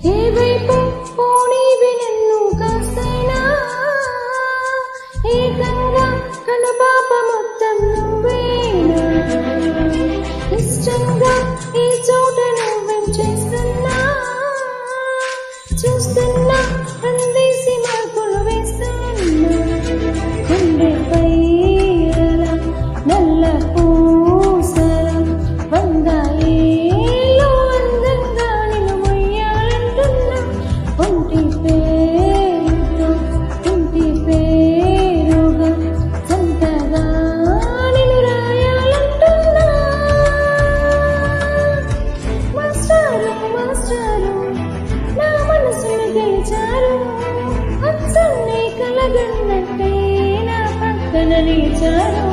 ఏవైపు పోనీవి నన్ను కాస్తైనా ఏకంగా కనుపాప మొత్తం నువ్వేనా ఇష్టంగా ఈ చోట నువ్వేం చేస్తున్నా చూస్తున్నా అందేసి మార్పులు వేస్తున్నా గుండెపై నల్ల పూసల వందాయేలో అందంగా నిన్ను మొయ్యాలంటున్నా ఒంటి పేరుగా సంతగా నిన్ను రాయాలంటున్నా మాస్టారు మాస్టారు నా మనసుని గెలిచారు అచ్చన్నే కలగన్నట్టే నా పక్కన నిలిచారు